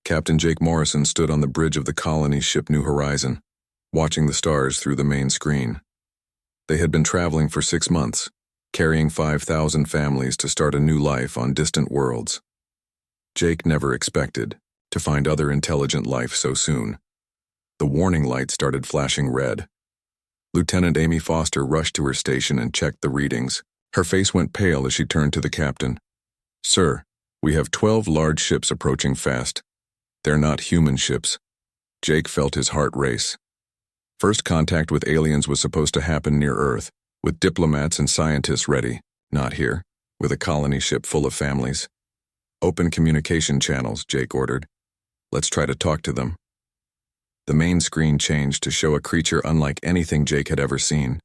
Captain Jake Morrison stood on the bridge of the colony ship New Horizon, watching the stars through the main screen. They had been traveling for 6 months, carrying 5,000 families to start a new life on distant worlds. Jake never expected to find other intelligent life so soon. The warning light started flashing red. Lieutenant Amy Foster rushed to her station and checked the readings. Her face went pale as she turned to the captain. "Sir, we have 12 large ships approaching fast. They're not human ships." Jake felt his heart race. First contact with aliens was supposed to happen near Earth, with diplomats and scientists ready. Not here, with a colony ship full of families. "Open communication channels," Jake ordered. "Let's try to talk to them." The main screen changed to show a creature unlike anything Jake had ever seen.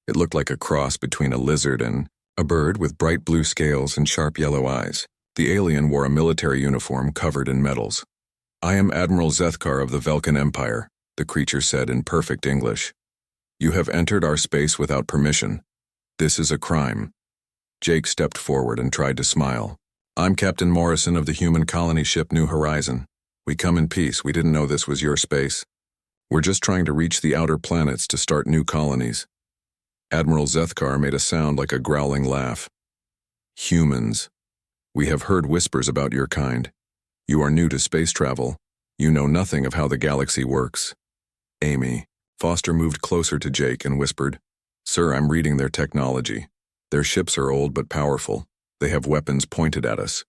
It looked like a cross between a lizard and a bird with bright blue scales and sharp yellow eyes. The alien wore a military uniform covered in medals. "I am Admiral Zethkar of the Velkan Empire," the creature said in perfect English. "You have entered our space without permission. This is a crime." Jake stepped forward and tried to smile. "I'm Captain Morrison of the human colony ship New Horizon. We come in peace. We didn't know this was your space. We're just trying to reach the outer planets to start new colonies." Admiral Zethkar made a sound like a growling laugh. "Humans. We have heard whispers about your kind. You are new to space travel. You know nothing of how the galaxy works." "Amy." Foster moved closer to Jake and whispered, "Sir, I'm reading their technology. Their ships are old but powerful. They have weapons pointed at us."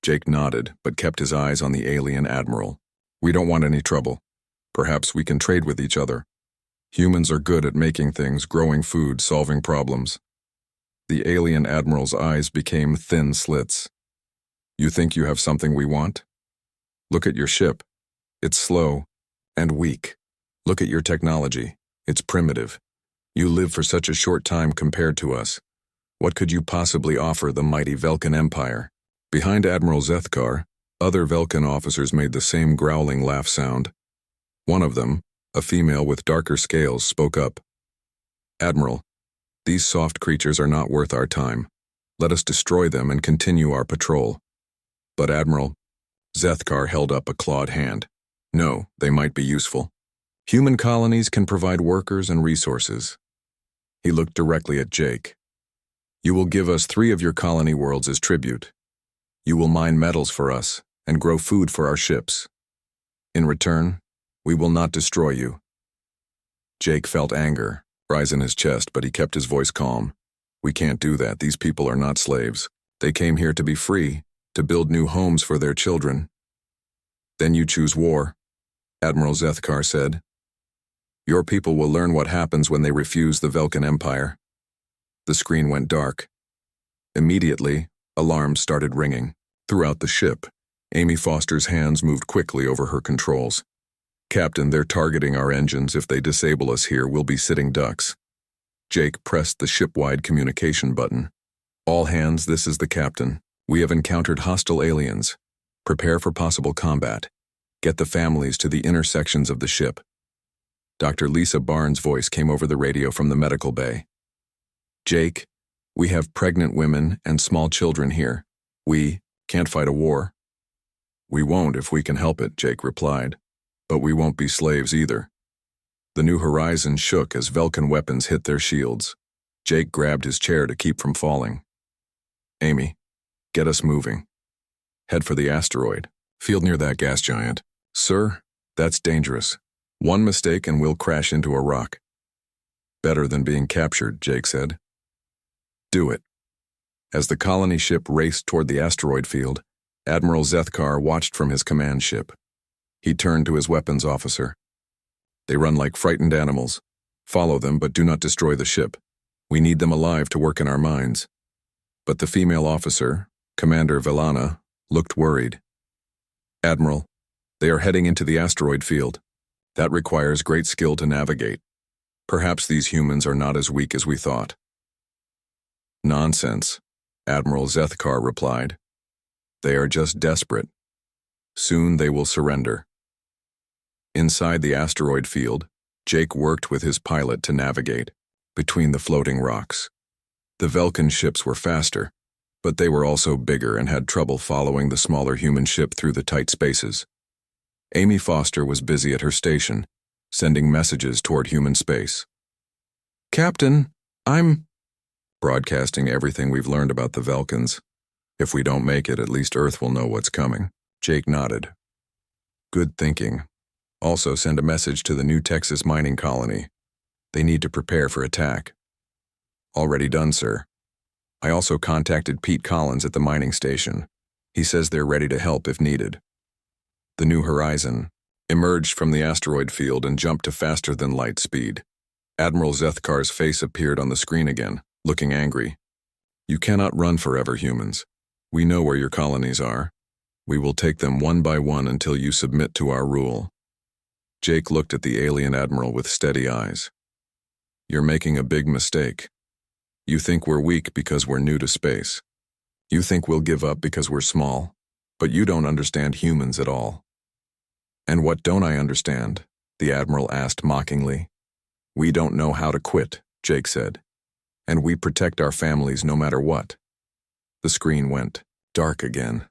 Jake nodded, but kept his eyes on the alien admiral. "We don't want any trouble. Perhaps we can trade with each other. Humans are good at making things, growing food, solving problems." The alien admiral's eyes became thin slits. "You think you have something we want? Look at your ship. It's slow and weak. Look at your technology. It's primitive. You live for such a short time compared to us. What could you possibly offer the mighty Velkan Empire?" Behind Admiral Zethkar, other Velkan officers made the same growling laugh sound. One of them, a female with darker scales, spoke up. "Admiral, these soft creatures are not worth our time. Let us destroy them and continue our patrol." "But Admiral," Zethkar held up a clawed hand. "No, they might be useful. Human colonies can provide workers and resources." He looked directly at Jake. "You will give us 3 of your colony worlds as tribute. You will mine metals for us and grow food for our ships. In return, we will not destroy you." Jake felt anger rise in his chest, but he kept his voice calm. "We can't do that. These people are not slaves. They came here to be free, to build new homes for their children." "Then you choose war," Admiral Zethkar said. "Your people will learn what happens when they refuse the Velkan Empire." The screen went dark. Immediately, alarms started ringing. Throughout the ship, Amy Foster's hands moved quickly over her controls. "Captain, they're targeting our engines. If they disable us here, we'll be sitting ducks." Jake pressed the ship-wide communication button. "All hands, this is the captain. We have encountered hostile aliens. Prepare for possible combat. Get the families to the inner sections of the ship." Dr. Lisa Barnes' voice came over the radio from the medical bay. "Jake, we have pregnant women and small children here. We can't fight a war." "We won't if we can help it," Jake replied. "But we won't be slaves either." The New Horizon shook as Velkan weapons hit their shields. Jake grabbed his chair to keep from falling. "Amy, get us moving. Head for the asteroid. Field near that gas giant." "Sir, that's dangerous. One mistake and we'll crash into a rock." "Better than being captured," Jake said. "Do it." As the colony ship raced toward the asteroid field, Admiral Zethkar watched from his command ship. He turned to his weapons officer. "They run like frightened animals. Follow them, but do not destroy the ship. We need them alive to work in our mines." But the female officer, Commander Velana, looked worried. "Admiral, they are heading into the asteroid field. That requires great skill to navigate. Perhaps these humans are not as weak as we thought." "Nonsense," Admiral Zethkar replied. "They are just desperate. Soon they will surrender." Inside the asteroid field, Jake worked with his pilot to navigate between the floating rocks. The Velkan ships were faster, but they were also bigger and had trouble following the smaller human ship through the tight spaces. Amy Foster was busy at her station, sending messages toward human space. "Captain, I'm..." broadcasting everything we've learned about the Vulcans. "If we don't make it, at least Earth will know what's coming." Jake nodded. "Good thinking. Also send a message to the new Texas mining colony. They need to prepare for attack." "Already done, sir. I also contacted Pete Collins at the mining station. He says they're ready to help if needed." The New Horizon emerged from the asteroid field and jumped to faster than light speed. Admiral Zethkar's face appeared on the screen again, looking angry. "You cannot run forever, humans. We know where your colonies are. We will take them one by one until you submit to our rule." Jake looked at the alien admiral with steady eyes. "You're making a big mistake. You think we're weak because we're new to space. You think we'll give up because we're small, but you don't understand humans at all." "And what don't I understand?" the admiral asked mockingly. "We don't know how to quit," Jake said. "And we protect our families no matter what." The screen went dark again.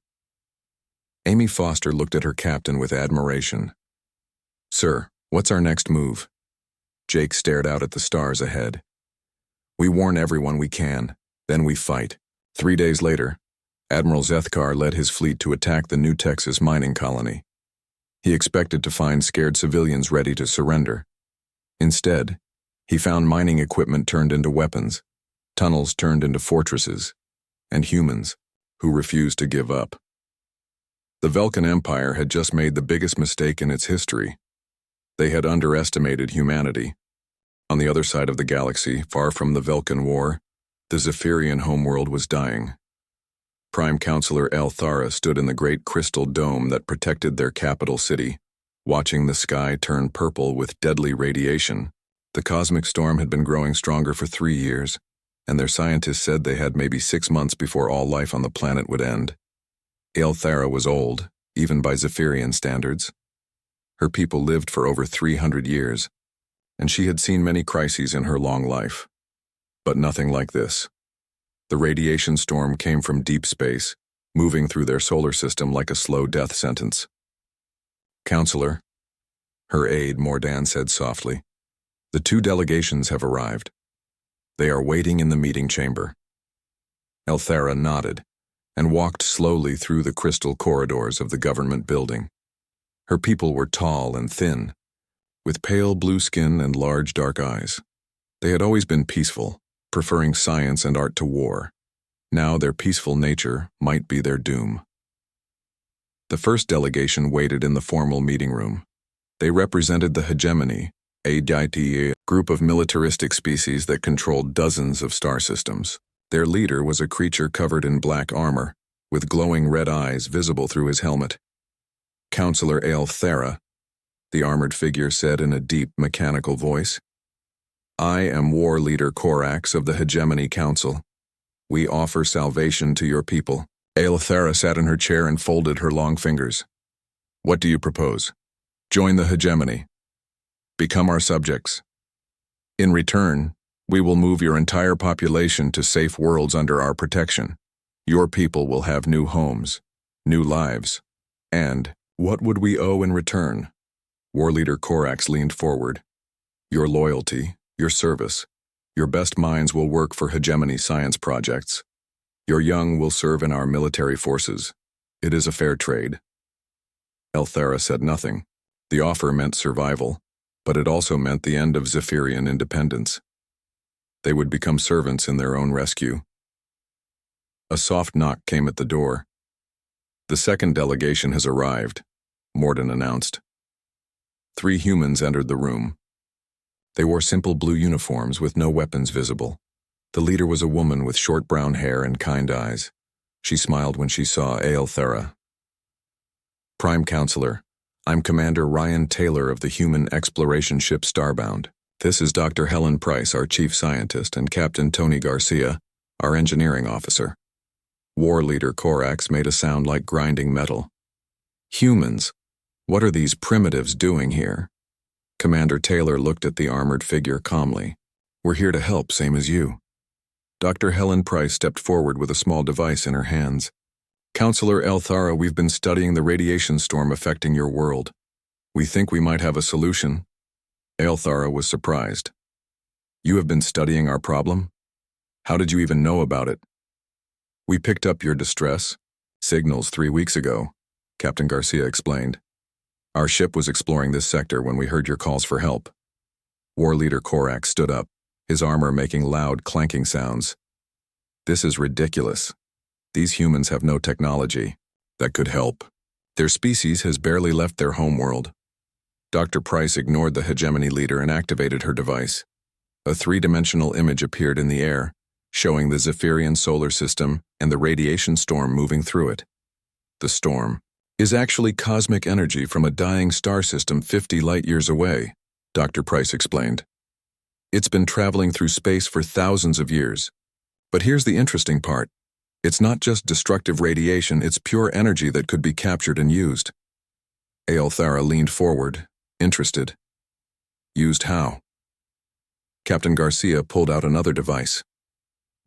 Amy Foster looked at her captain with admiration. "Sir, what's our next move?" Jake stared out at the stars ahead. "We warn everyone we can, then we fight." 3 days later, Admiral Zethkar led his fleet to attack the new Texas mining colony. He expected to find scared civilians ready to surrender. Instead, he found mining equipment turned into weapons, tunnels turned into fortresses, and humans who refused to give up. The Vulcan Empire had just made the biggest mistake in its history. They had underestimated humanity. On the other side of the galaxy, far from the Vulcan War, the Zephyrian homeworld was dying. Prime Counselor Thara stood in the great crystal dome that protected their capital city, watching the sky turn purple with deadly radiation. The cosmic storm had been growing stronger for 3 years, and their scientists said they had maybe 6 months before all life on the planet would end. Thara was old, even by Zephyrian standards. Her people lived for over 300 years, and she had seen many crises in her long life. But nothing like this. The radiation storm came from deep space, moving through their solar system like a slow death sentence. "Counselor," her aide Mordan said softly, "the 2 delegations have arrived. They are waiting in the meeting chamber." Thara nodded and walked slowly through the crystal corridors of the government building. Her people were tall and thin, with pale blue skin and large dark eyes. They had always been peaceful, preferring science and art to war. Now their peaceful nature might be their doom. The first delegation waited in the formal meeting room. They represented the hegemony, a group of militaristic species that controlled dozens of star systems. Their leader was a creature covered in black armor, with glowing red eyes visible through his helmet. "Counselor Thara," the armored figure said in a deep, mechanical voice. "I am War Leader Korax of the Hegemony Council. We offer salvation to your people." Thara sat in her chair and folded her long fingers. "What do you propose? Join the Hegemony. Become our subjects. In return, we will move your entire population to safe worlds under our protection. Your people will have new homes, new lives, and what would we owe in return?" War Leader Korax leaned forward. "Your loyalty, your service. Your best minds will work for Hegemony science projects. Your young will serve in our military forces. It is a fair trade." Thara said nothing. The offer meant survival, but it also meant the end of Zephyrian independence. They would become servants in their own rescue. A soft knock came at the door. "The second delegation has arrived," Morden announced. 3 humans entered the room. They wore simple blue uniforms with no weapons visible. The leader was a woman with short brown hair and kind eyes. She smiled when she saw Thara. "Prime Counselor, I'm Commander Ryan Taylor of the human exploration ship Starbound. This is Dr. Helen Price, our chief scientist, and Captain Tony Garcia, our engineering officer." War Leader Korax made a sound like grinding metal. "Humans, what are these primitives doing here?" Commander Taylor looked at the armored figure calmly. "We're here to help, same as you." Dr. Helen Price stepped forward with a small device in her hands. Counselor Elthara, we've been studying the radiation storm affecting your world. We think we might have a solution. Elthara was surprised. You have been studying our problem? How did you even know about it? We picked up your distress signals 3 weeks ago, Captain Garcia explained. Our ship was exploring this sector when we heard your calls for help. War Leader Korak stood up, his armor making loud, clanking sounds. This is ridiculous. These humans have no technology that could help. Their species has barely left their homeworld. Dr. Price ignored the hegemony leader and activated her device. A three-dimensional image appeared in the air, showing the Zephyrian solar system and the radiation storm moving through it. The storm is actually cosmic energy from a dying star system 50 light-years away, Dr. Price explained. It's been traveling through space for thousands of years. But here's the interesting part. It's not just destructive radiation, it's pure energy that could be captured and used. Aelthara leaned forward, interested. Used how? Captain Garcia pulled out another device.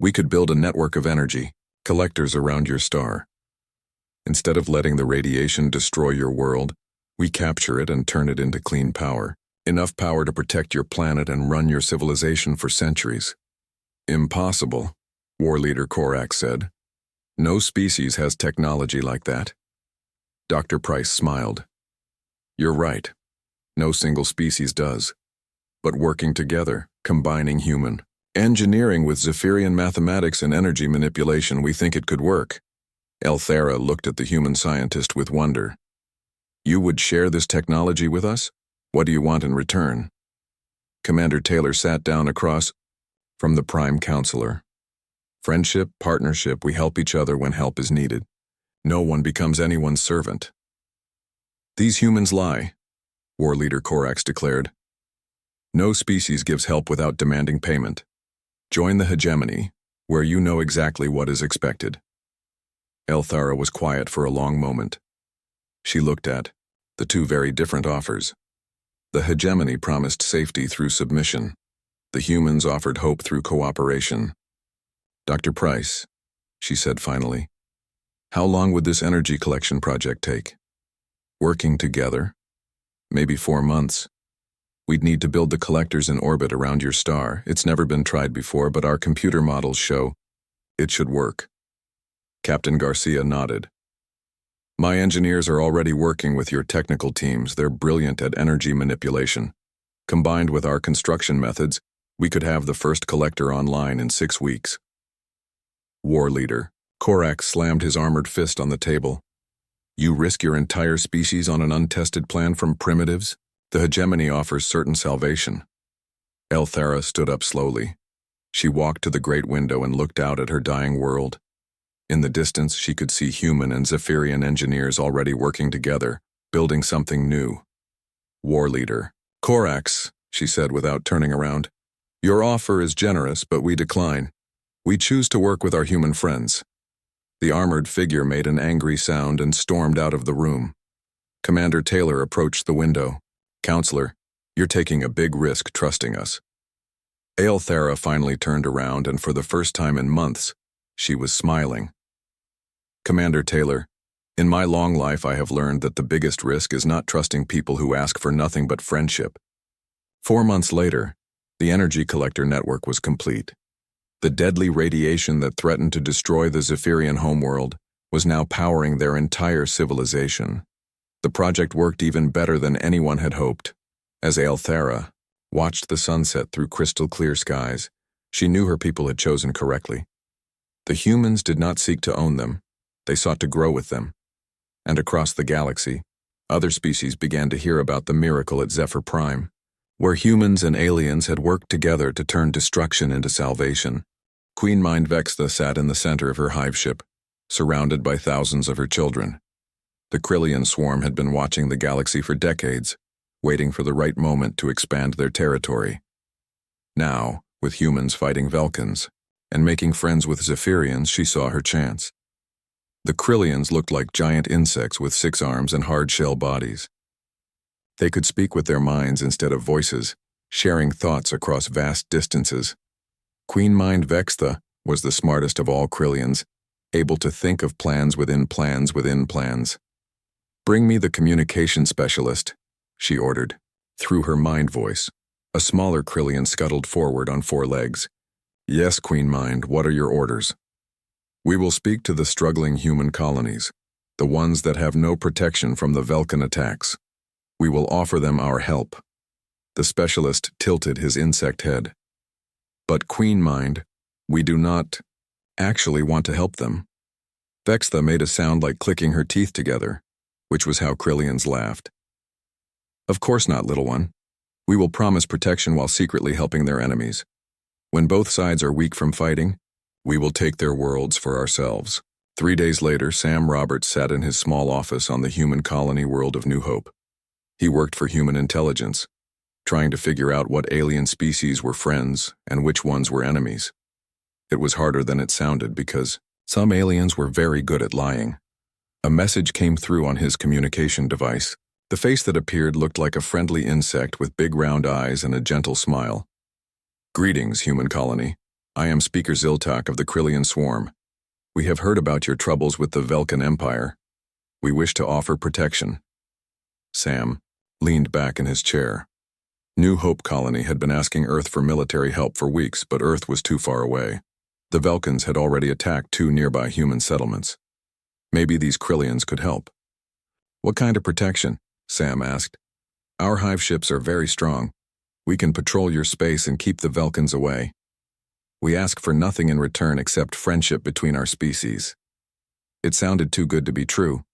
We could build a network of energy, collectors around your star. Instead of letting the radiation destroy your world, we capture it and turn it into clean power. Enough power to protect your planet and run your civilization for centuries. Impossible, War Leader Korak said. No species has technology like that. Dr. Price smiled. You're right. No single species does. But working together, combining human engineering with Zephyrian mathematics and energy manipulation, we think it could work. Elthara looked at the human scientist with wonder. You would share this technology with us? What do you want in return? Commander Taylor sat down across from the Prime Counselor. Friendship, partnership, we help each other when help is needed. No one becomes anyone's servant. These humans lie, War Leader Korax declared. No species gives help without demanding payment. Join the hegemony, where you know exactly what is expected. Elthara was quiet for a long moment. She looked at the two very different offers. The hegemony promised safety through submission. The humans offered hope through cooperation. Dr. Price, she said finally, how long would this energy collection project take? Working together? Maybe 4 months. We'd need to build the collectors in orbit around your star. It's never been tried before, but our computer models show it should work. Captain Garcia nodded. My engineers are already working with your technical teams. They're brilliant at energy manipulation. Combined with our construction methods, we could have the first collector online in 6 weeks. War Leader Korak slammed his armored fist on the table. You risk your entire species on an untested plan from primitives? The hegemony offers certain salvation. Elthara stood up slowly. She walked to the great window and looked out at her dying world. In the distance, she could see human and Zephyrian engineers already working together, building something new. War Leader Korax, she said without turning around. Your offer is generous, but we decline. We choose to work with our human friends. The armored figure made an angry sound and stormed out of the room. Commander Taylor approached the window. Counselor, you're taking a big risk trusting us. Aelthara finally turned around, and for the first time in months, she was smiling. Commander Taylor, in my long life I have learned that the biggest risk is not trusting people who ask for nothing but friendship. 4 months later, the energy collector network was complete. The deadly radiation that threatened to destroy the Zephyrian homeworld was now powering their entire civilization. The project worked even better than anyone had hoped. As Aelthara watched the sunset through crystal-clear skies, she knew her people had chosen correctly. The humans did not seek to own them. They sought to grow with them. And across the galaxy, other species began to hear about the miracle at Zephyr Prime, where humans and aliens had worked together to turn destruction into salvation. Queen Mind Vextha sat in the center of her hive ship, surrounded by thousands of her children. The Krillian swarm had been watching the galaxy for decades, waiting for the right moment to expand their territory. Now, with humans fighting Velkans and making friends with Zephyrians, she saw her chance. The Krillians looked like giant insects with 6 arms and hard-shell bodies. They could speak with their minds instead of voices, sharing thoughts across vast distances. Queen Mind Vextha was the smartest of all Krillians, able to think of plans within plans within plans. "Bring me the communication specialist," she ordered. Through her mind voice, a smaller Krillian scuttled forward on 4 legs. "Yes, Queen Mind, what are your orders?" "We will speak to the struggling human colonies, the ones that have no protection from the Velkan attacks. We will offer them our help." The specialist tilted his insect head. "But Queen Mind, we do not actually want to help them." Vextha made a sound like clicking her teeth together, which was how Krillians laughed. "Of course not, little one. We will promise protection while secretly helping their enemies. When both sides are weak from fighting, we will take their worlds for ourselves." 3 days later, Sam Roberts sat in his small office on the human colony world of New Hope. He worked for human intelligence, trying to figure out what alien species were friends and which ones were enemies. It was harder than it sounded because some aliens were very good at lying. A message came through on his communication device. The face that appeared looked like a friendly insect with big round eyes and a gentle smile. "Greetings, human colony. I am Speaker Ziltak of the Krillian Swarm. We have heard about your troubles with the Velkan Empire. We wish to offer protection." Sam leaned back in his chair. New Hope Colony had been asking Earth for military help for weeks, but Earth was too far away. The Velkans had already attacked 2 nearby human settlements. Maybe these Krillians could help. "What kind of protection?" Sam asked. "Our hive ships are very strong. We can patrol your space and keep the Velkans away. We ask for nothing in return except friendship between our species." It sounded too good to be true.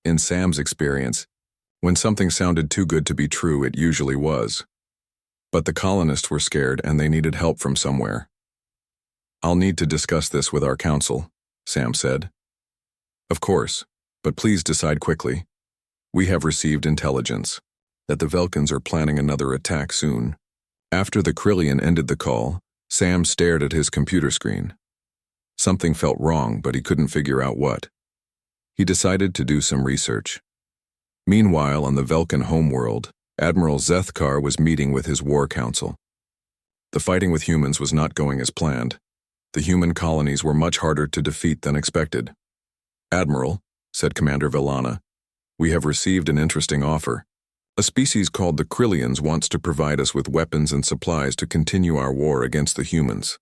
In Sam's experience, when something sounded too good to be true, it usually was. But the colonists were scared and they needed help from somewhere. "I'll need to discuss this with our council," Sam said. "Of course, but please decide quickly. We have received intelligence that the Velkans are planning another attack soon." After the Krillian ended the call, Sam stared at his computer screen. Something felt wrong, but he couldn't figure out what. He decided to do some research. Meanwhile, on the Velkan homeworld, Admiral Zethkar was meeting with his war council. The fighting with humans was not going as planned. The human colonies were much harder to defeat than expected. "Admiral," said Commander Villana, "we have received an interesting offer. A species called the Krillians wants to provide us with weapons and supplies to continue our war against the humans."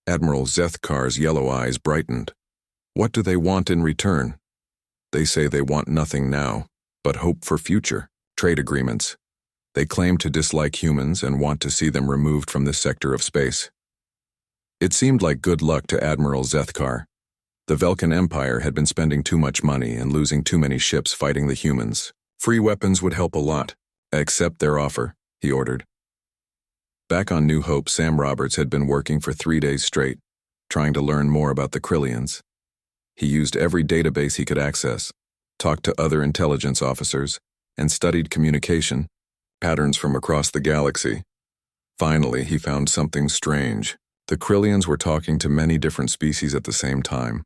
Admiral Zethkar's yellow eyes brightened. "What do they want in return?" "They say they want nothing now, but hope for future trade agreements. They claim to dislike humans and want to see them removed from this sector of space." It seemed like good luck to Admiral Zethkar. The Velkan Empire had been spending too much money and losing too many ships fighting the humans. Free weapons would help a lot. "Accept their offer," he ordered. Back on New Hope, Sam Roberts had been working for 3 days straight, trying to learn more about the Krillians. He used every database he could access, talked to other intelligence officers, and studied communication patterns from across the galaxy. Finally, he found something strange. The Krillians were talking to many different species at the same time.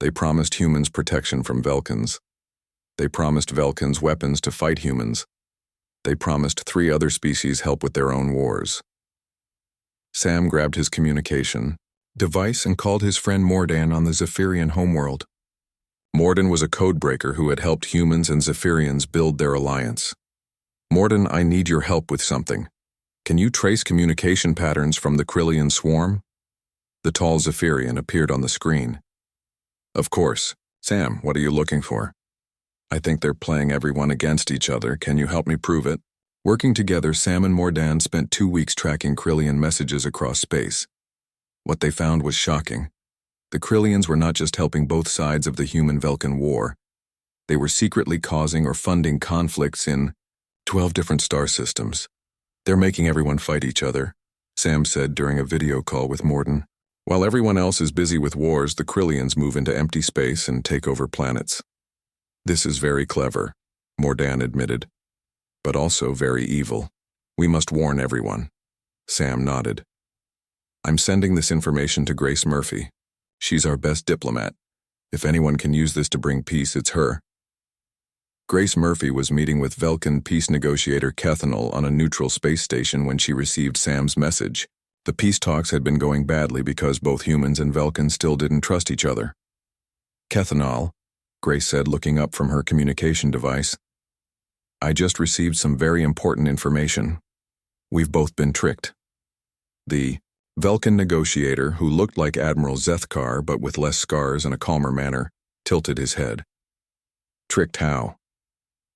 They promised humans protection from Velkans. They promised Velkans weapons to fight humans. They promised 3 other species help with their own wars. Sam grabbed his communication device and called his friend Mordan on the Zephyrian homeworld. Mordan was a codebreaker who had helped humans and Zephyrians build their alliance. "Mordan, I need your help with something. Can you trace communication patterns from the Krillian swarm?" The tall Zephyrian appeared on the screen. "Of course. Sam, what are you looking for?" "I think they're playing everyone against each other. Can you help me prove it?" Working together, Sam and Mordan spent 2 weeks tracking Krillian messages across space. What they found was shocking. The Krillians were not just helping both sides of the human-Velkan war. They were secretly causing or funding conflicts in 12 different star systems. "They're making everyone fight each other," Sam said during a video call with Mordan. "While everyone else is busy with wars, the Krillians move into empty space and take over planets." "This is very clever," Mordan admitted, "but also very evil. We must warn everyone." Sam nodded. "I'm sending this information to Grace Murphy. She's our best diplomat. If anyone can use this to bring peace, it's her." Grace Murphy was meeting with Velkan peace negotiator Kethanol on a neutral space station when she received Sam's message. The peace talks had been going badly because both humans and Velkans still didn't trust each other. Kethanol, Grace said, looking up from her communication device. I just received some very important information. We've both been tricked. The Velkan negotiator, who looked like Admiral Zethkar but with less scars and a calmer manner, tilted his head. Tricked how?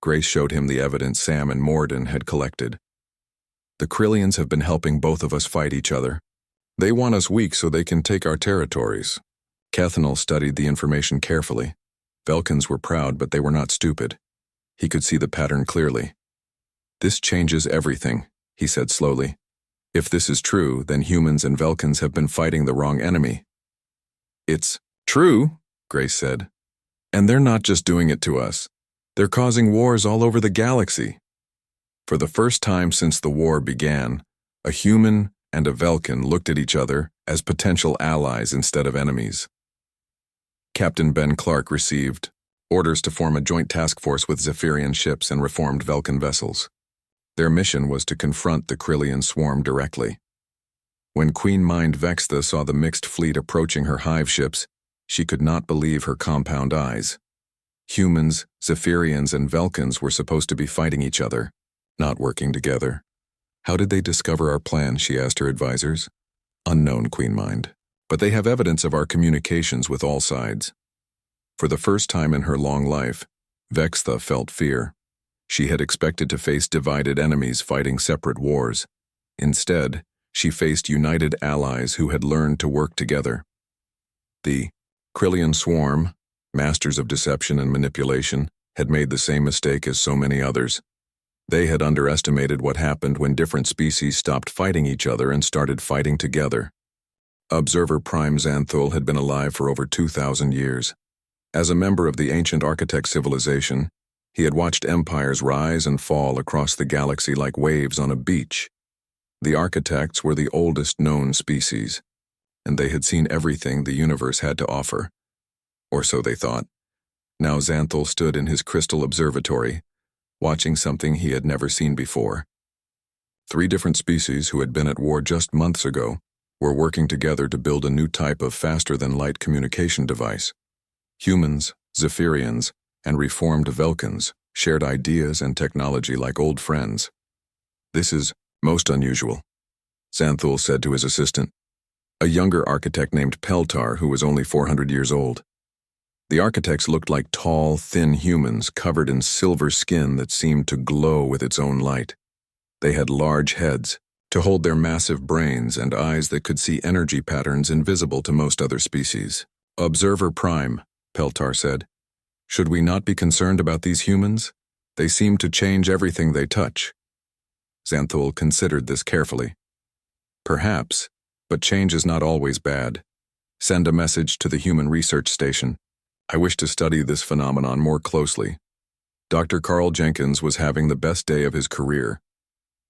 Grace showed him the evidence Sam and Morden had collected. The Krillians have been helping both of us fight each other. They want us weak so they can take our territories. Kethanol studied the information carefully. Velkans were proud, but they were not stupid. He could see the pattern clearly. This changes everything, he said slowly. If this is true, then humans and Velkans have been fighting the wrong enemy. It's true, Grace said. And they're not just doing it to us. They're causing wars all over the galaxy. For the first time since the war began, a human and a Velkan looked at each other as potential allies instead of enemies. Captain Ben Clark received orders to form a joint task force with Zephyrian ships and reformed Velkan vessels. Their mission was to confront the Krillian swarm directly. When Queen Mind Vextha saw the mixed fleet approaching her hive ships, she could not believe her compound eyes. Humans, Zephyrians, and Velkans were supposed to be fighting each other, not working together. How did they discover our plan, she asked her advisors. Unknown, Queen Mind. But they have evidence of our communications with all sides. For the first time in her long life, Vextha felt fear. She had expected to face divided enemies fighting separate wars. Instead, she faced united allies who had learned to work together. The Krillian swarm, masters of deception and manipulation, had made the same mistake as so many others. They had underestimated what happened when different species stopped fighting each other and started fighting together. Observer Prime Xanthul had been alive for over 2,000 years. As a member of the ancient architect civilization, he had watched empires rise and fall across the galaxy like waves on a beach. The architects were the oldest known species, and they had seen everything the universe had to offer. Or so they thought. Now Xanthul stood in his crystal observatory, watching something he had never seen before. 3 different species who had been at war just months ago were working together to build a new type of faster-than-light communication device. Humans, Zephyrians, and reformed Velkans shared ideas and technology like old friends. This is most unusual, Xanthul said to his assistant, a younger architect named Peltar who was only 400 years old. The architects looked like tall, thin humans covered in silver skin that seemed to glow with its own light. They had large heads to hold their massive brains and eyes that could see energy patterns invisible to most other species. Observer Prime, Peltar said. Should we not be concerned about these humans? They seem to change everything they touch. Xanthul considered this carefully. Perhaps, but change is not always bad. Send a message to the Human Research Station. I wish to study this phenomenon more closely. Dr. Carl Jenkins was having the best day of his career.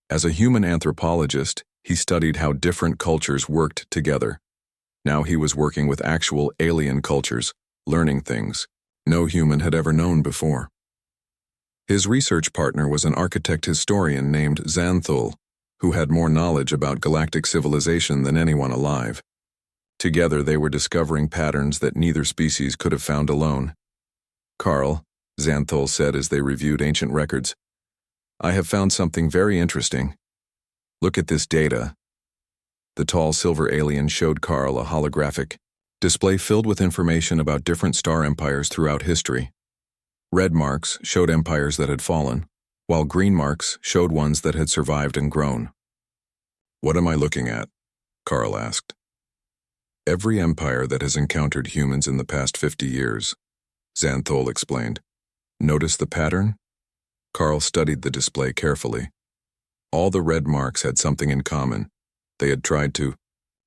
As a human anthropologist, he studied how different cultures worked together. Now he was working with actual alien cultures, learning things no human had ever known before. His research partner was an architect historian named Xanthul, who had more knowledge about galactic civilization than anyone alive. Together they were discovering patterns that neither species could have found alone. Carl, Xanthul said as they reviewed ancient records, I have found something very interesting. Look at this data. The tall silver alien showed Carl a holographic display filled with information about different star empires throughout history. Red marks showed empires that had fallen, while green marks showed ones that had survived and grown. What am I looking at? Carl asked. Every empire that has encountered humans in the past 50 years, Xanthul explained. Notice the pattern? Carl studied the display carefully. All the red marks had something in common. They had tried to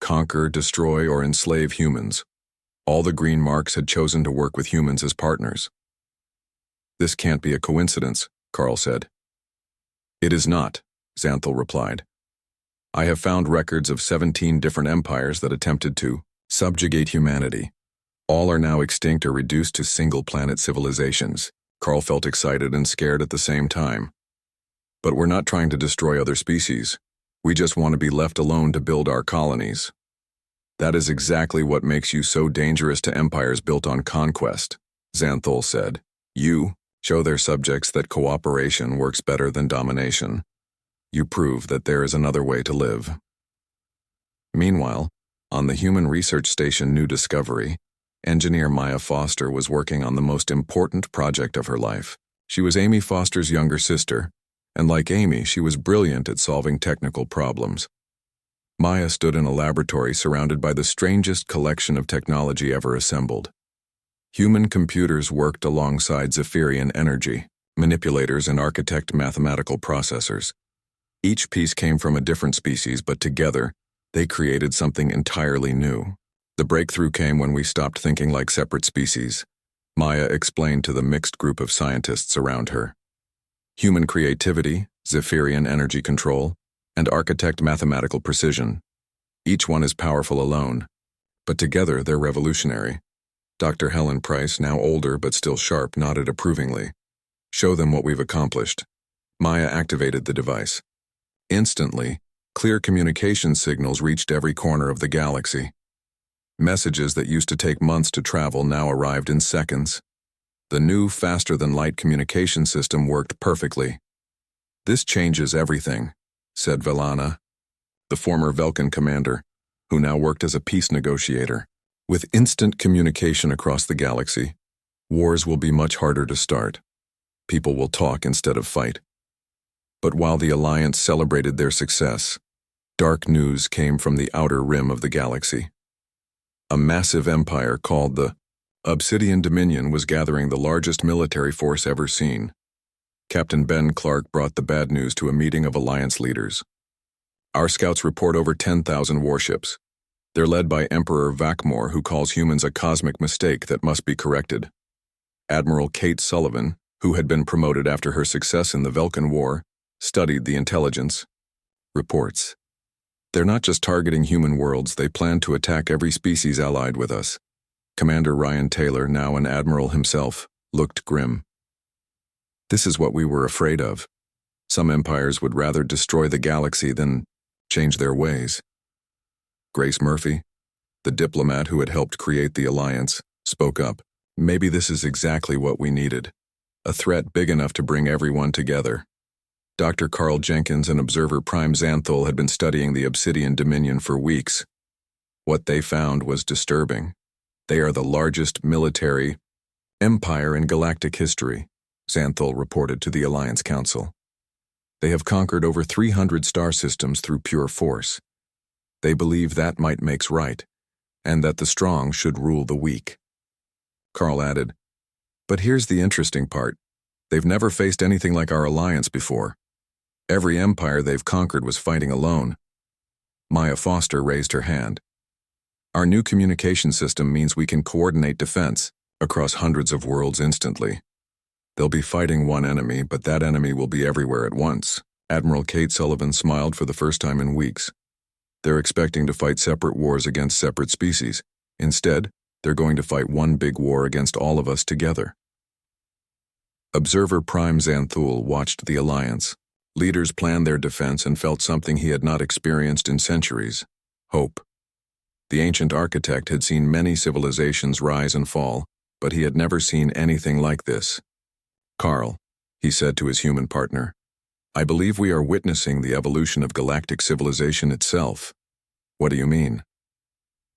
conquer, destroy, or enslave humans. All the green marks had chosen to work with humans as partners. This can't be a coincidence, Carl said. It is not, Xanthul replied. I have found records of 17 different empires that attempted to subjugate humanity. All are now extinct or reduced to single-planet civilizations. Carl felt excited and scared at the same time. But we're not trying to destroy other species. We just want to be left alone to build our colonies. That is exactly what makes you so dangerous to empires built on conquest, Xanthol said. You show their subjects that cooperation works better than domination. You prove that there is another way to live. Meanwhile, on the human research station New Discovery, engineer Maya Foster was working on the most important project of her life. She was Amy Foster's younger sister, and like Amy, she was brilliant at solving technical problems. Maya stood in a laboratory surrounded by the strangest collection of technology ever assembled. Human computers worked alongside Zephyrian energy, manipulators and architect mathematical processors. Each piece came from a different species, but together, they created something entirely new. The breakthrough came when we stopped thinking like separate species, Maya explained to the mixed group of scientists around her. Human creativity, Zephyrian energy control, and architect mathematical precision. Each one is powerful alone, but together they're revolutionary. Dr. Helen Price, now older but still sharp, nodded approvingly. Show them what we've accomplished. Maya activated the device. Instantly, clear communication signals reached every corner of the galaxy. Messages that used to take months to travel now arrived in seconds. The new, faster-than-light communication system worked perfectly. This changes everything, said Velana, the former Velkan commander, who now worked as a peace negotiator. With instant communication across the galaxy, wars will be much harder to start. People will talk instead of fight. But while the Alliance celebrated their success, dark news came from the outer rim of the galaxy. A massive empire called the Obsidian Dominion was gathering the largest military force ever seen. Captain Ben Clark brought the bad news to a meeting of Alliance leaders. Our scouts report over 10,000 warships. They're led by Emperor Vakmor, who calls humans a cosmic mistake that must be corrected. Admiral Kate Sullivan, who had been promoted after her success in the Velkan War, studied the intelligence. Reports. They're not just targeting human worlds, they plan to attack every species allied with us. Commander Ryan Taylor, now an admiral himself, looked grim. This is what we were afraid of. Some empires would rather destroy the galaxy than change their ways. Grace Murphy, the diplomat who had helped create the Alliance, spoke up. Maybe this is exactly what we needed. A threat big enough to bring everyone together. Dr. Carl Jenkins and Observer Prime Xanthol had been studying the Obsidian Dominion for weeks. What they found was disturbing. They are the largest military empire in galactic history, Xanthol reported to the Alliance Council. They have conquered over 300 star systems through pure force. They believe that might makes right, and that the strong should rule the weak. Carl added, but here's the interesting part. They've never faced anything like our alliance before. Every empire they've conquered was fighting alone. Maya Foster raised her hand. Our new communication system means we can coordinate defense across hundreds of worlds instantly. They'll be fighting one enemy, but that enemy will be everywhere at once. Admiral Kate Sullivan smiled for the first time in weeks. They're expecting to fight separate wars against separate species. Instead, they're going to fight one big war against all of us together. Observer Prime Xanthol watched the Alliance. Leaders planned their defense and felt something he had not experienced in centuries: hope. The ancient architect had seen many civilizations rise and fall, but he had never seen anything like this. Carl, he said to his human partner, I believe we are witnessing the evolution of galactic civilization itself. What do you mean?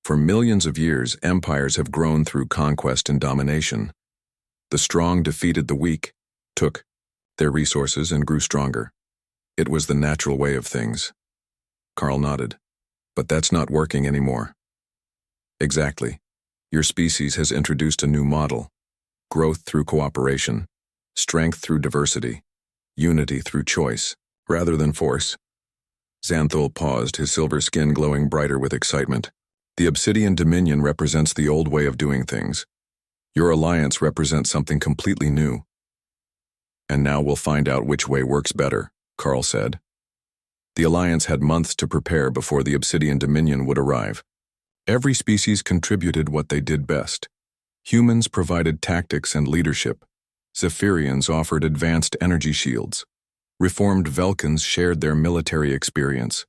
For millions of years, empires have grown through conquest and domination. The strong defeated the weak, took their resources, and grew stronger. It was the natural way of things. Carl nodded. But that's not working anymore. Exactly. Your species has introduced a new model. Growth through cooperation, strength through diversity, unity through choice, rather than force. Xanthol paused, his silver skin glowing brighter with excitement. The Obsidian Dominion represents the old way of doing things. Your alliance represents something completely new. And now we'll find out which way works better, Carl said. The alliance had months to prepare before the Obsidian Dominion would arrive. Every species contributed what they did best. Humans provided tactics and leadership. Zephyrians offered advanced energy shields. Reformed Velkans shared their military experience.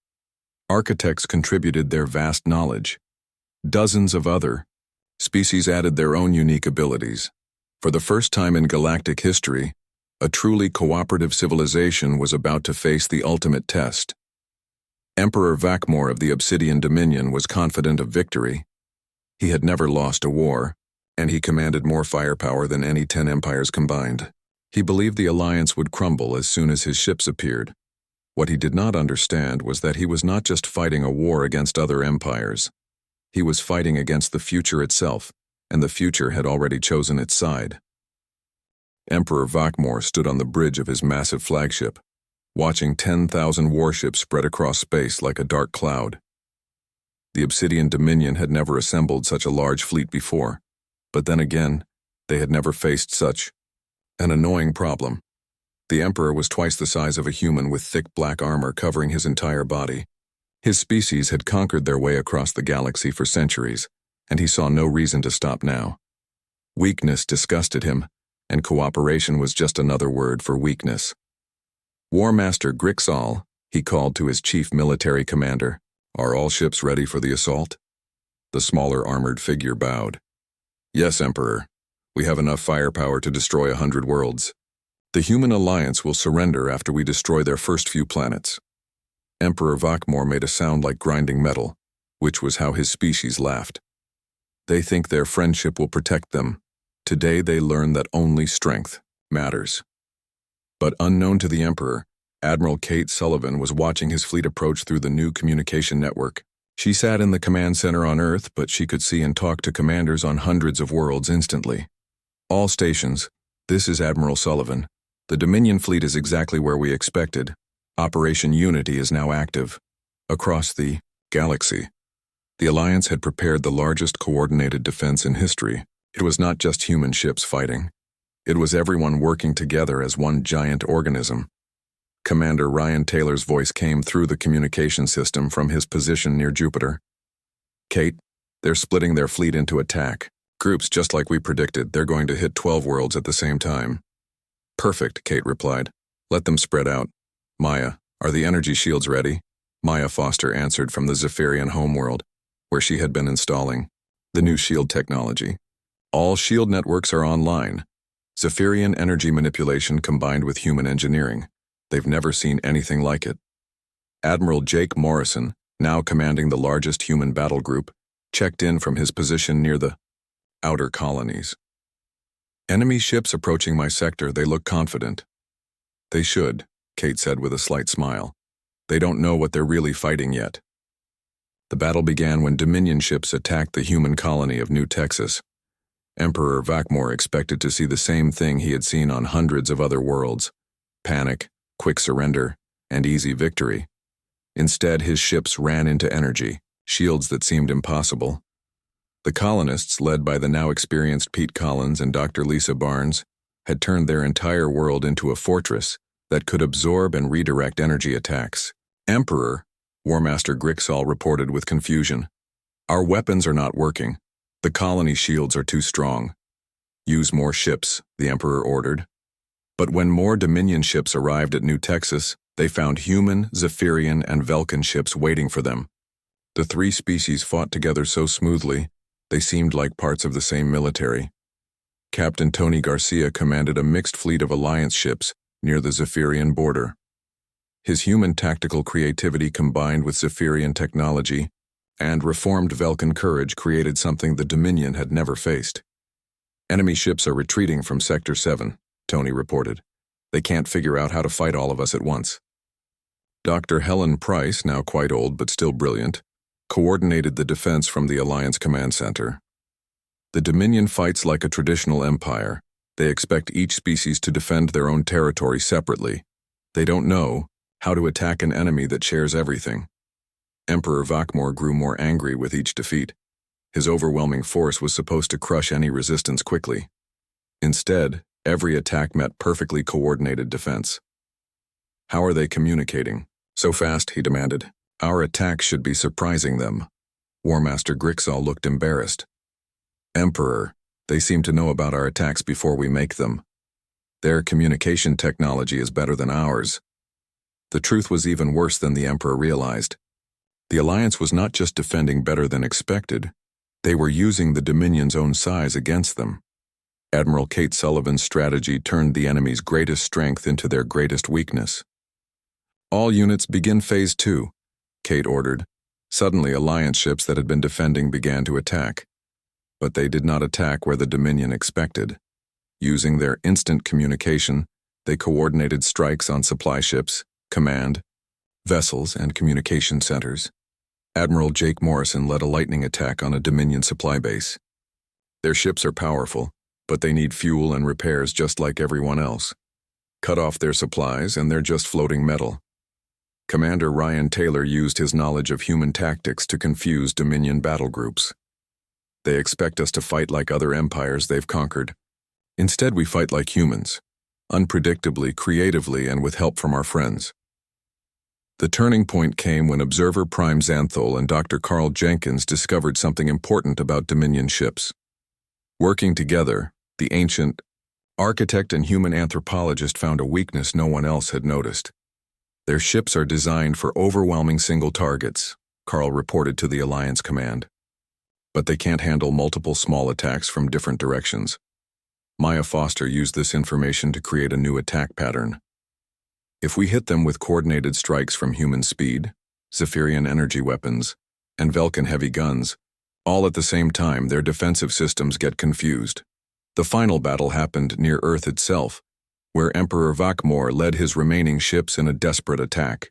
Architects contributed their vast knowledge. Dozens of other species added their own unique abilities. For the first time in galactic history, a truly cooperative civilization was about to face the ultimate test. Emperor Vakmor of the Obsidian Dominion was confident of victory. He had never lost a war, and he commanded more firepower than any 10 empires combined. He believed the alliance would crumble as soon as his ships appeared. What he did not understand was that he was not just fighting a war against other empires. He was fighting against the future itself, and the future had already chosen its side. Emperor Vakmor stood on the bridge of his massive flagship, watching 10,000 warships spread across space like a dark cloud. The Obsidian Dominion had never assembled such a large fleet before, but then again, they had never faced such an annoying problem. The Emperor was twice the size of a human with thick black armor covering his entire body. His species had conquered their way across the galaxy for centuries, and he saw no reason to stop now. Weakness disgusted him, and cooperation was just another word for weakness. War Master Grixal, he called to his chief military commander. "Are all ships ready for the assault?" The smaller armored figure bowed. "Yes, Emperor. We have enough firepower to destroy 100 worlds. The human alliance will surrender after we destroy their first few planets." Emperor Vakmor made a sound like grinding metal, which was how his species laughed. "They think their friendship will protect them. Today they learn that only strength matters." But unknown to the Emperor, Admiral Kate Sullivan was watching his fleet approach through the new communication network. She sat in the command center on Earth, but she could see and talk to commanders on hundreds of worlds instantly. "All stations, this is Admiral Sullivan. The Dominion fleet is exactly where we expected. Operation Unity is now active across the galaxy." The Alliance had prepared the largest coordinated defense in history. It was not just human ships fighting. It was everyone working together as one giant organism. Commander Ryan Taylor's voice came through the communication system from his position near Jupiter. "Kate, they're splitting their fleet into attack groups just like we predicted. They're going to hit 12 worlds at the same time." "Perfect," Kate replied. "Let them spread out." "Maya, are the energy shields ready?" Maya Foster answered from the Zephyrian homeworld, where she had been installing the new shield technology. "All shield networks are online. Zephyrian energy manipulation combined with human engineering. They've never seen anything like it." Admiral Jake Morrison, now commanding the largest human battle group, checked in from his position near the outer colonies. "Enemy ships approaching my sector, they look confident." "They should," Kate said with a slight smile. "They don't know what they're really fighting yet." The battle began when Dominion ships attacked the human colony of New Texas. Emperor Vakmor expected to see the same thing he had seen on hundreds of other worlds: panic, quick surrender, and easy victory. Instead, his ships ran into energy, shields that seemed impossible. The colonists, led by the now experienced Pete Collins and Dr. Lisa Barnes, had turned their entire world into a fortress that could absorb and redirect energy attacks. "Emperor," War Master Grixal reported with confusion, "our weapons are not working. The colony shields are too strong." "Use more ships," the Emperor ordered. But when more Dominion ships arrived at New Texas, they found human, Zephyrian, and Velkan ships waiting for them. The three species fought together so smoothly, they seemed like parts of the same military. Captain Tony Garcia commanded a mixed fleet of Alliance ships near the Zephyrian border. His human tactical creativity combined with Zephyrian technology and reformed Velkan courage created something the Dominion had never faced. "Enemy ships are retreating from Sector 7, Tony reported. "They can't figure out how to fight all of us at once." Dr. Helen Price, now quite old but still brilliant, coordinated the defense from the Alliance Command Center. "The Dominion fights like a traditional empire. They expect each species to defend their own territory separately. They don't know how to attack an enemy that shares everything." Emperor Vakmor grew more angry with each defeat. His overwhelming force was supposed to crush any resistance quickly. Instead, every attack met perfectly coordinated defense. "How are they communicating so fast?" he demanded. "Our attacks should be surprising them." War Master Grixal looked embarrassed. "Emperor, they seem to know about our attacks before we make them. Their communication technology is better than ours." The truth was even worse than the Emperor realized. The Alliance was not just defending better than expected, they were using the Dominion's own size against them. Admiral Kate Sullivan's strategy turned the enemy's greatest strength into their greatest weakness. "All units begin Phase 2, Kate ordered. Suddenly, Alliance ships that had been defending began to attack. But they did not attack where the Dominion expected. Using their instant communication, they coordinated strikes on supply ships, command, vessels, and communication centers. Admiral Jake Morrison led a lightning attack on a Dominion supply base. Their ships are powerful, but they need fuel and repairs just like everyone else. Cut off their supplies and they're just floating metal. Commander Ryan Taylor used his knowledge of human tactics to confuse Dominion battle groups. They expect us to fight like other empires they've conquered. Instead, we fight like humans, unpredictably, creatively, and with help from our friends." The turning point came when observer Prime Xanthol and Dr. Carl Jenkins discovered something important about Dominion ships. Working together, the ancient architect and human anthropologist found a weakness no one else had noticed. "Their ships are designed for overwhelming single targets," Carl reported to the Alliance command. "But they can't handle multiple small attacks from different directions." Maya Foster used this information to create a new attack pattern. "If we hit them with coordinated strikes from human speed, Zephyrian energy weapons, and Velkan heavy guns, all at the same time, their defensive systems get confused." The final battle happened near Earth itself, where Emperor Vakmor led his remaining ships in a desperate attack.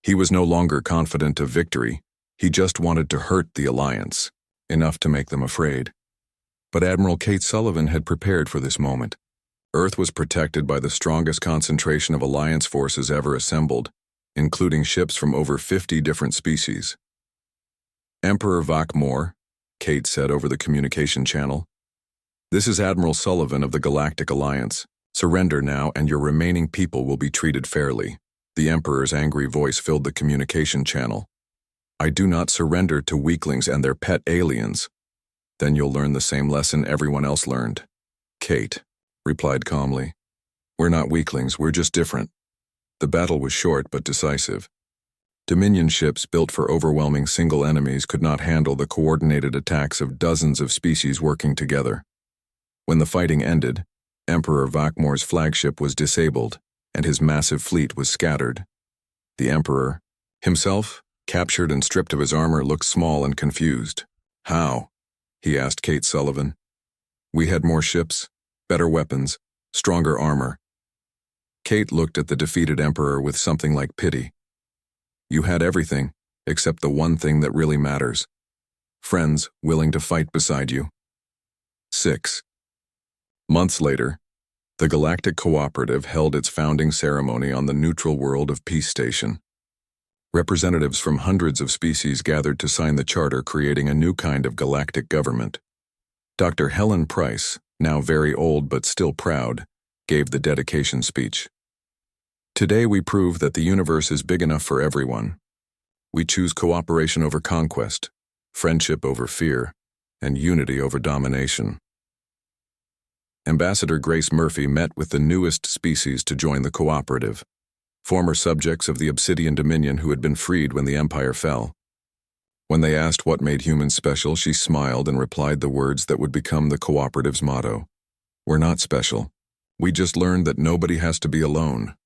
He was no longer confident of victory, he just wanted to hurt the Alliance, enough to make them afraid. But Admiral Kate Sullivan had prepared for this moment. Earth was protected by the strongest concentration of Alliance forces ever assembled, including ships from over 50 different species. "Emperor Vakmor," Kate said over the communication channel, "this is Admiral Sullivan of the Galactic Alliance. Surrender now and your remaining people will be treated fairly." The Emperor's angry voice filled the communication channel. "I do not surrender to weaklings and their pet aliens. Then you'll learn the same lesson everyone else learned." Kate replied calmly, "We're not weaklings, we're just different." The battle was short but decisive. Dominion ships built for overwhelming single enemies could not handle the coordinated attacks of dozens of species working together. When the fighting ended, Emperor Vakmor's flagship was disabled, and his massive fleet was scattered. The Emperor, himself, captured and stripped of his armor, looked small and confused. "How?" he asked Kate Sullivan. "We had more ships, better weapons, stronger armor." Kate looked at the defeated Emperor with something like pity. "You had everything, except the one thing that really matters. Friends willing to fight beside you." 6. Months later, the Galactic Cooperative held its founding ceremony on the neutral world of Peace Station. Representatives from hundreds of species gathered to sign the charter creating a new kind of galactic government. Dr. Helen Price, now very old but still proud, gave the dedication speech. "Today we prove that the universe is big enough for everyone. We choose cooperation over conquest, friendship over fear, and unity over domination." Ambassador Grace Murphy met with the newest species to join the cooperative, former subjects of the Obsidian Dominion who had been freed when the Empire fell. When they asked what made humans special, she smiled and replied the words that would become the cooperative's motto: "We're not special. We just learned that nobody has to be alone."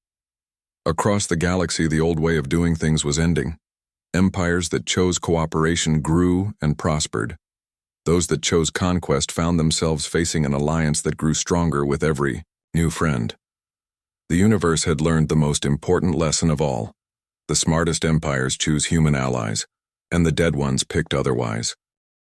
Across the galaxy, the old way of doing things was ending. Empires that chose cooperation grew and prospered. Those that chose conquest found themselves facing an alliance that grew stronger with every new friend. The universe had learned the most important lesson of all. The smartest empires choose human allies, and the dead ones picked otherwise.